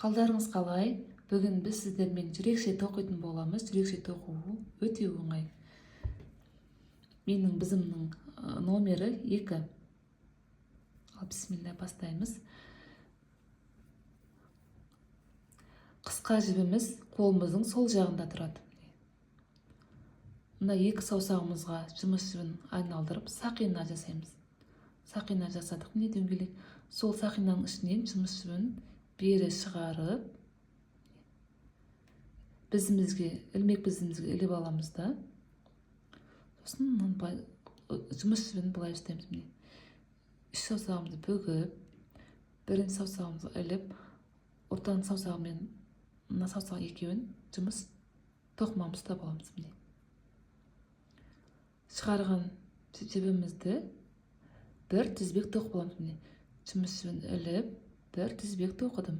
Қалдарыңыз қалай? Бүгін біз сіздермен жүрекше тоқитын боламыз. Жүрекше тоқу өте оңай. Менің бізімнің номері 2. Ал бисмилля бастаймыз. Қысқа жібіміз қолымыздың сол жағында тұрады. Мына 2 саусағымызға жұмыс жібін айналдырып сақина жасаймыз. Сақина жасадық, не дөңгелек. Сол сақинаның ішінен жұмыс жібін бері шығарып, ілмек бізімізге іліп аламыз да. Сосын жұмыс жібін былай ұстаймыз. 3 саусағымызды бөгіп, бірінші саусағымызды іліп, ортаның саусағымен мына саусақ екеуін жұмыс тоқымамызды ұстап аламыз. Шығарған жібімізді бір тізбек тоқып аламыз. Жұмыс жібін іліп, бір тізбек тоқыдым.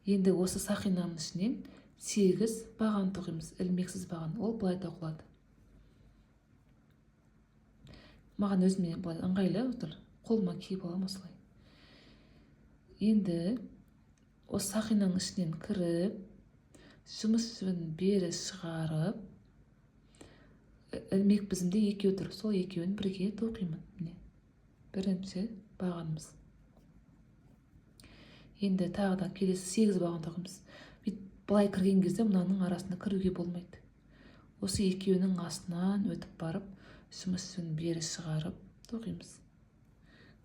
Енді осы сақинаның ішінен 8 баған тоқимыз, ілмексіз баған. Ол былай тоқылады. Маған өзіме былай ыңғайлы отыр. Қолыма киіп алам осылай. Енді осы сақинаның ішінен кіріп, жұмыс жібін бері шығарып, ілмек бізімде екеу тұр. Сол екеуін бірге тоқимын. Бірінші бағанымыз. Енді тағы да келесі 8 баған тоқимыз. Былай кірген кезде мынаның арасында кіруге болмайды. Осы екеуінің астынан өтіп барып, жұмыс жібін бері шығарып тоқимыз.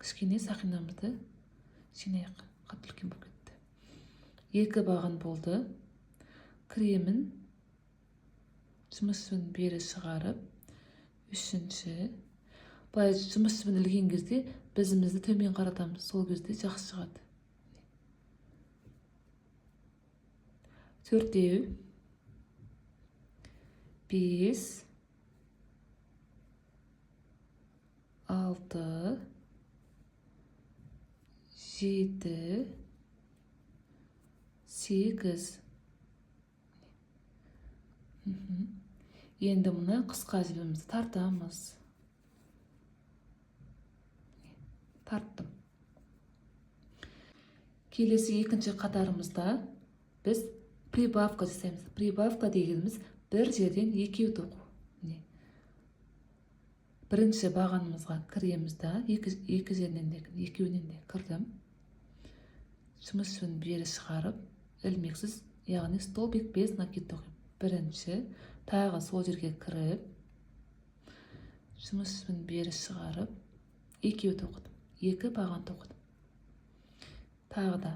Кішкене сақинамызды жинайық, қатты үлкен болып кетті. 2 баған болды. Кіремін, жұмыс жібін бері шығарып, 3-ші. Былай жұмыс жібін ілген кезде бізімізді төмен қаратамыз. Сол кезде жақсы шығады. 4, 5, 6, 7, 8. Енді мұны қысқа жібімізді тартамыз. Тарттым. Келесі 2-ші қатарымызда біз прибавка жасаймыз. Прибавка дегеніміз бір жерден екеу тоқу. Бірінші бағанымызға кіреміз да, екі жерінен де, екеуінен де кірдім. Жұмыс жібін бері шығарып, ілмексіз, яғни столбик без накид тоқимын. Бірінші, тағы сол жерге кіріп, жұмыс жібін бері шығарып, екеу тоқыдым. 2 баған тоқыдым. Тағы да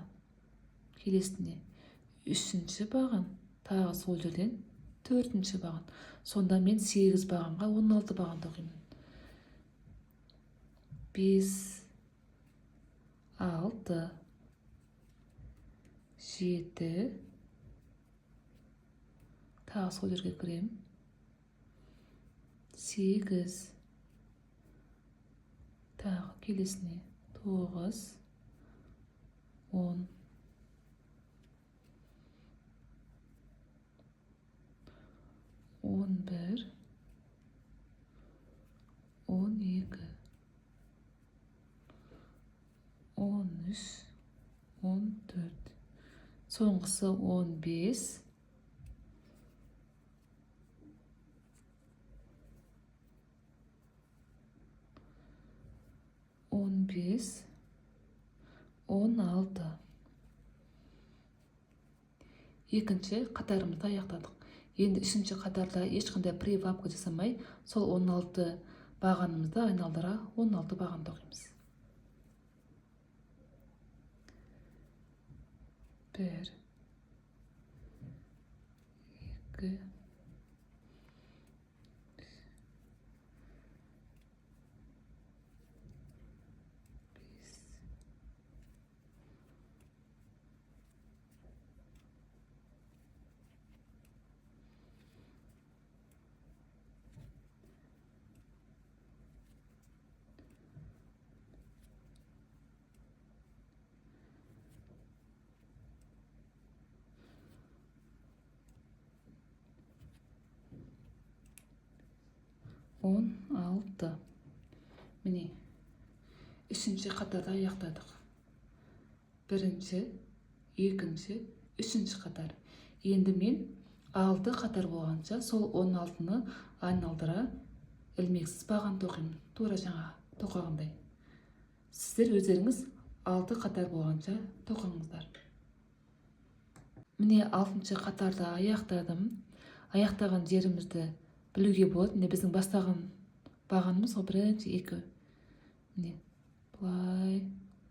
келесіне 3-ші баған, тағы сол жерден 4-ші баған. Сонда мен 8 бағанға 16 баған тоқимын. 5, 6, 7, тағы сол жерге кірем. 8, тағы келесіне 9, 10, 11, 12, 13, 14. Соңғысы 15. 15, 16. Екінші қатарымызды аяқтадық. Енді 3-ші қатарда ешқандай прибавка жасамай, сол 16 бағанымызды айналдыра 16 баған тоқимыз. 1, 2, 16. Міне, 3-ші қатарда аяқтадық. бірінші, екінші, үшінші қатар. Енді мен 6 қатар болғанша сол 16-ны айналдыра ілмексіз баған тоқимын. Тура жаңа тоқығандай. Сіздер өздеріңіз 6 қатар болғанша тоқыңыздар. Міне 6-шы қатарды аяқтадым. Аяқтаған жерімізді білуге болады. Міне біздің бастаған бағанымыз ғой, бірінші, екі. Міне былай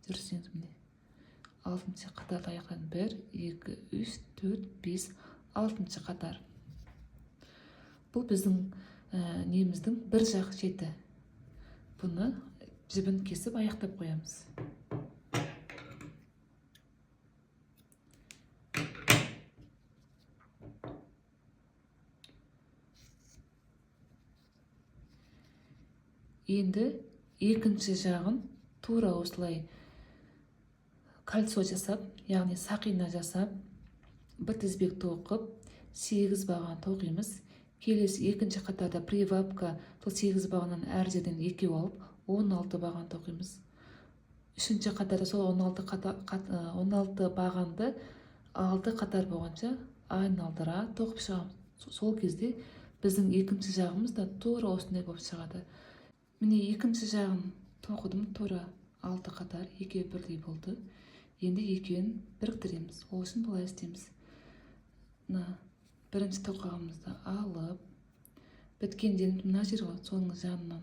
жүрсеңіз, міне 6-шы қатарды аяқтадым. 1, 2, 3, 4, 5, 6-шы қатар. Бұл біздің неміздің бір жақ шеті. Бұны жібін кесіп аяқтап қоямыз. Енді екінші жағын тура осылай кольцо жасап, яғни сақина жасап, бір тізбек тоқып, 8 баған тоқимыз. Келесі екінші қатарда прибавка, сол 8 бағаннан әр жерден 2 алып, 16 баған тоқимыз. Үшінші қатарда сол 16 бағанды 6 қатар болғанша айналдыра тоқып шығамыз. Сол кезде біздің екінші жағымыз да тура осындай болып шығады. Міне екінші жағын тоқыдым, тура 6 қатар, екеуі бірдей болды. Енді екеуін біріктіреміз. Ол үшін былай істейміз. Бірінші тоқығымызды алып, біткен жеріміз мына жер ғой, соның жанынан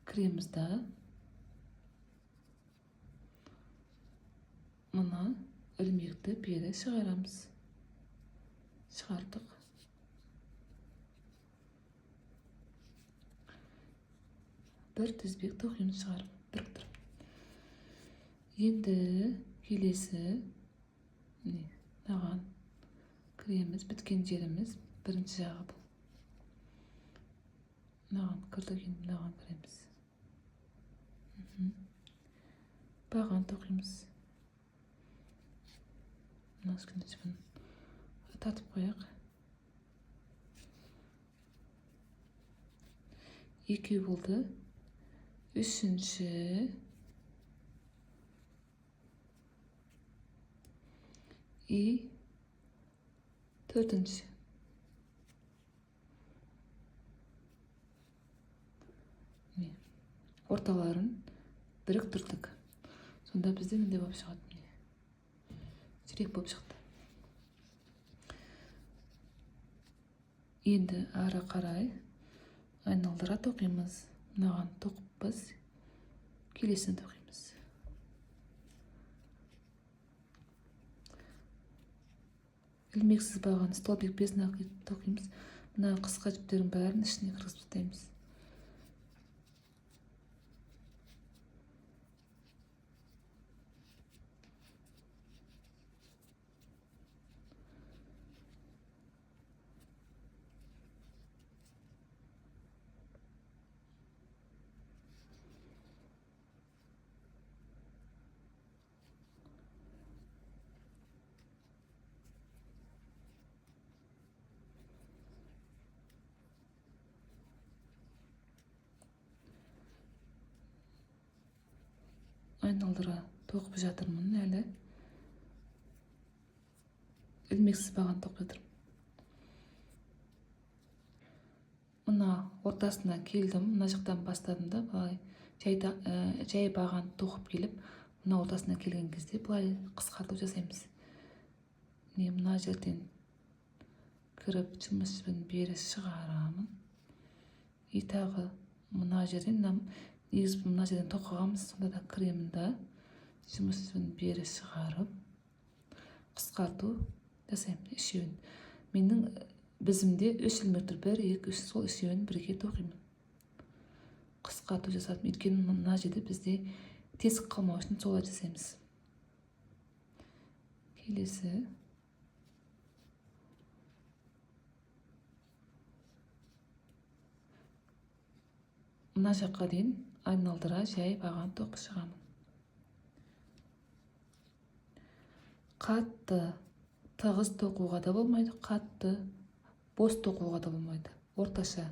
кіреміз да, мына ілмекті бері шығарамыз. Шығардық. Бір тізбек тоқимыз, шығарып, біріктіріп. Енді келесі маған кіреміз, біткен жеріміз бірінші жағы бұл. Маған кірдік, енді маған кіреміз. Баған тоқимыз. Мына жібін тартып қояқ. Екеу болды. Үшінші и төртінші. Орталарын біріктірдік. Сонда бізде мінде болып шығады. Жүрек болып шықты. Енді ары қарай айналдыра тоқимыз. Мынаған тоқыппыз, келесін тоқимыз. Ілмексіз баған столбик безін тоқимыз. Мына қысқа жіптердің бәрін ішіне кіргізіп тастаймыз. Айналдыра тоқып жатырмын әлі. Ілмексіз баған тоқып жатырмын. Мына ортасына келдім, мына жақтан бастадым да, былай жай баған тоқып келіп, мына ортасына келген кезде былай қысқарту жасаймыз. Мына жерден кіріп, жұмыс жібін бері шығарамын. И тағы мына жерден, негізі мына жерден тоқығамыз, сонда да кіремін да, жұмыс жібін бері шығарып, қысқарту жасаймын, үшеуін. Менің бізімде 3 ілмектер, 1, 2, 3, сол үшеуін бірге тоқимын. Қысқарту жасадым, өйткені мына жерде бізде тесік қалмау үшін солай жасаймыз. Келесі мына жаққа дейін айналдыра жай баған тоқып шығамын. Қатты тығыз тоқуға да болмайды, қатты бос тоқуға да болмайды. Орташа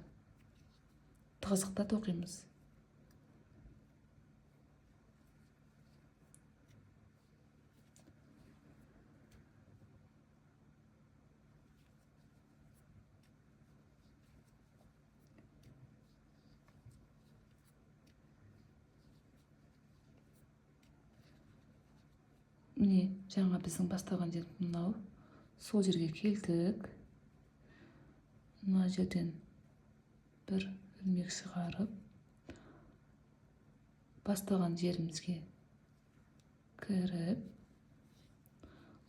тығыздықта тоқимыз. міне жаңа біздің бастаған жер мынау. Сол жерге келдік. Мына жерден бір ілмек шығарып, бастаған жерімізге кіріп,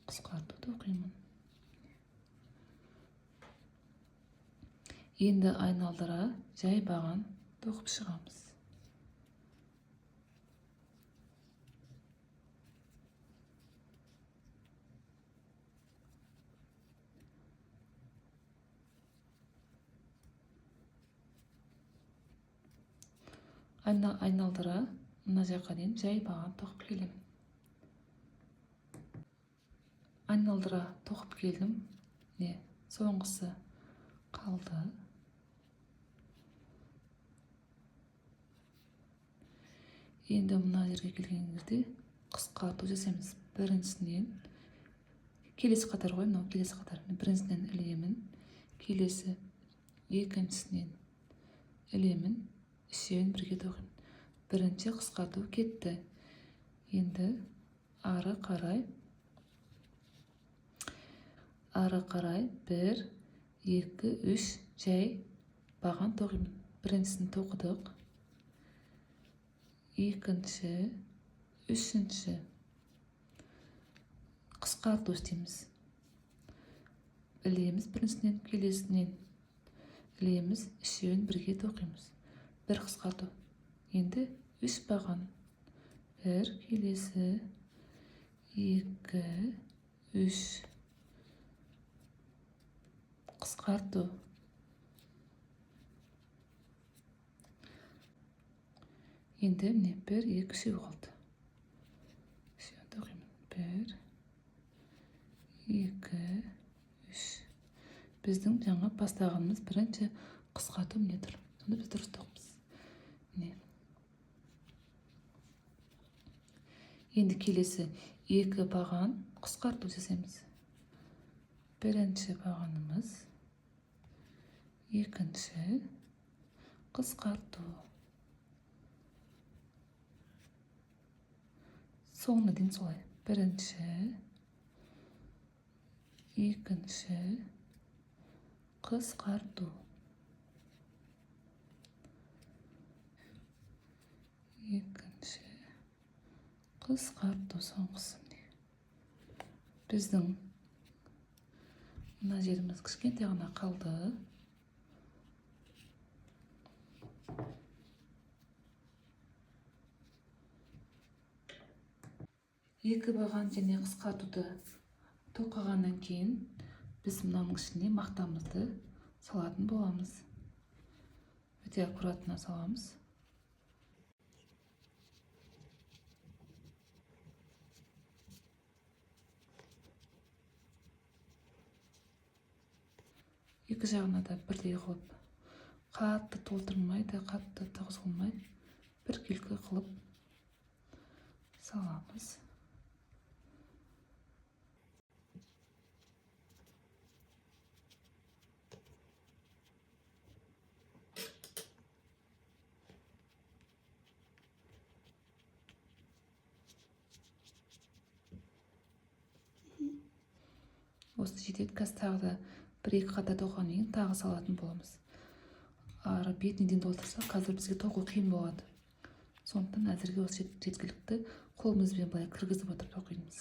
қысқартуды оқимын. Енді айналдыра жай баған тоқып шығамыз. Айналдыра мына жаққа дейін жай баған тоқып келемін. Айналдыра тоқып келдім. Не, соңғысы қалды. Енді мына жерге келген кезде қысқарту жасаймыз. Біріншісінен келесі қатар ғой, мынау келесі қатар. Біріншісінен ілемін, келесі екіншісінен ілемін, үшеуін бірге тоқимын. Бірінші қысқарту кетті. Енді ары қарай 1, 2, 3 жай баған тоқимын. Біріншісін тоқыдық. Екінші, үшінші қысқарту істейміз. Ілеміз біріншісінен, келесінен ілеміз, үшеуін бірге тоқимыз. Бір қысқарту. Енді 3 баған. 1, келесі, 2, 3 қысқарту. Енді міне 1, 2, 3 қалды. Үшеуін тоқимын. 1, 2, 3. Біздің жаңа бастағанымыз бірінші қысқарту міне тұр. Сонда біз дұрыс тоқымыз. Енді келесі 2 баған қысқарту жасаймыз. Бірінші бағанымыз, екінші қысқарту. Соңына дейін солай. Бірінші, екінші қысқарту. Екінші қысқарту соңғысы. Біздің мына жеріміз кішкентай ғана қалды. Екі баған және қысқартуды тоқығаннан кейін біз мынаның ішіне мақтамызды салатын боламыз. Өте аккуратына саламыз. Екі жағына да бірдей қылып, қатты толтырмай да, қатты тығыз қылмай, біркелкі қылып саламыз. Осы жетеді. Қазір тағы да 1-2 қатар тоқығаннан кейін тағы салатын боламыз. Ары бетіне дейін толтырса, қазір бізге тоқу қиын болады. Сондықтан әзірге осы жеткілікті қолымызбен былай кіргізіп отырып тоқимыз.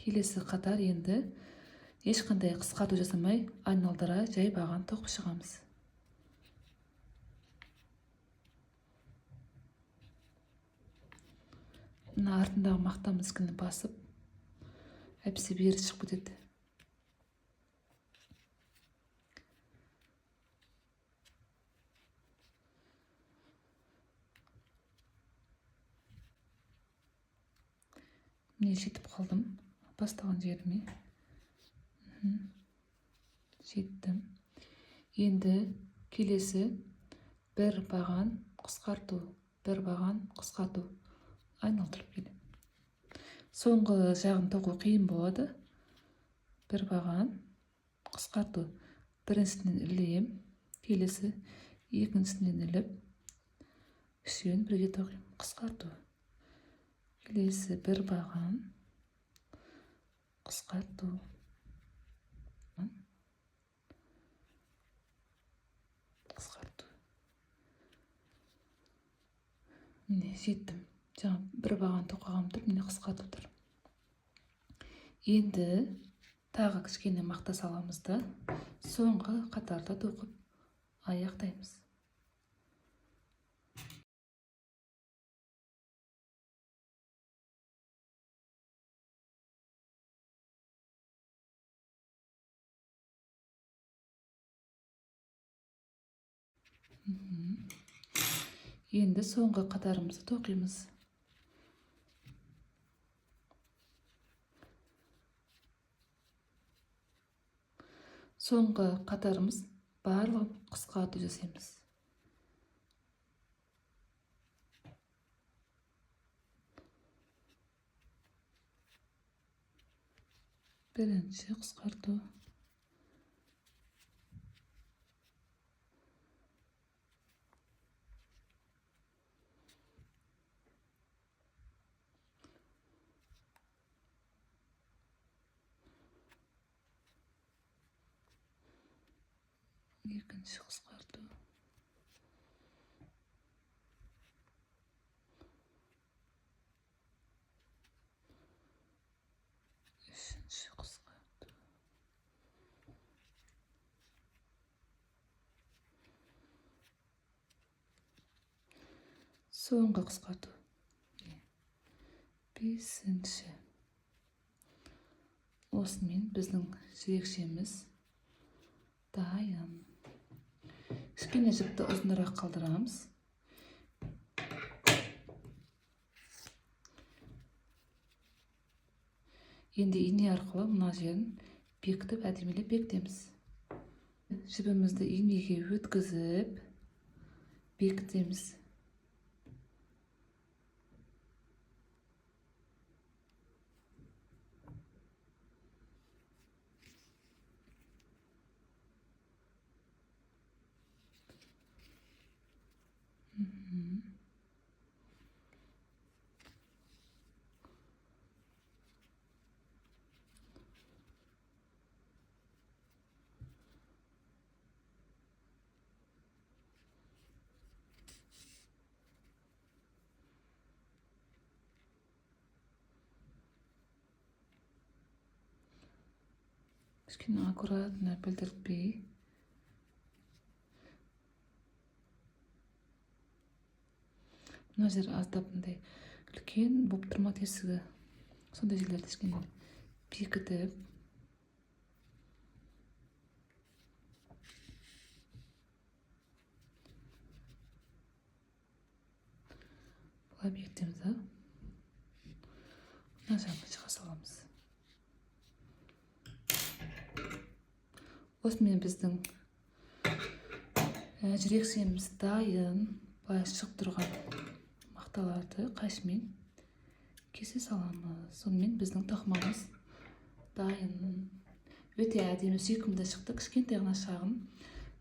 Келесі қатар енді ешқандай қысқарту жасамай, айналдыра жай баған тоқып шығамыз. Мына артындағы мақтамыздікini басып, әпсі бері шығып кетеді. Міне жетіп қалдым бастаған жеріме. Жеттім. Енді келесі 1 баған қысқарту, 1 баған қысқарту. Айналдырып келем. Соңғы жағын тоқу қиын болады. 1 баған қысқарту. Біріншісінен ілем, келесі екіншісінен іліп, үшеуін бірге тоқимын. Қысқарту. келесі бір баған қысқарту. Міне жеттім. Жаңа бір баған тоқығам тұр, міне қысқартып тұр. Енді тағы кішкене мақта саламыз да соңғы қатарда тоқып аяқтаймыз. Енді соңғы қатарымызды тоқимыз. Соңғы қатарымыз барлығын қысқарту жасаймыз. Бірінші қысқарту. Екінші қысқарту. Үшінші қысқарту. Соңғы қысқарту. Бесінші. Осымен біздің жүрекшеміз дайын. Кішкене жіпті ұзынырақ қалдырамыз. Енді ине арқылы мына жерін бекітіп, әдемілеп бекітеміз. Жібімізді инеге өткізіп бекітеміз. Кішкене аккуратно білдіртпей. Мына жер аздап мындай үлкен болып тұрмады есігі. Сондай жерлерді кішкене бекітіп. Бұлай бекітеміз да. Мына жағын шыға саламыз. Осымен біздің жүрексеміз дайын. Былай шығып тұрған мақталарды қайшымен кесе саламыз. Сонымен біздің тақымымыз дайын. Өте әдемі, сүйкімді шықты. Кішкентай ғана шағын.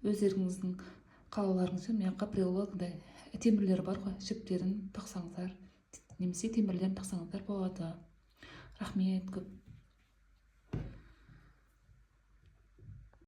Өздеріңіздің қалауларыңызша мен каприлогындай темірлер бар ғой, жіптерін тақсаңыздар, немесе темірлерін тақсаңыздар болады. Рахмет көп.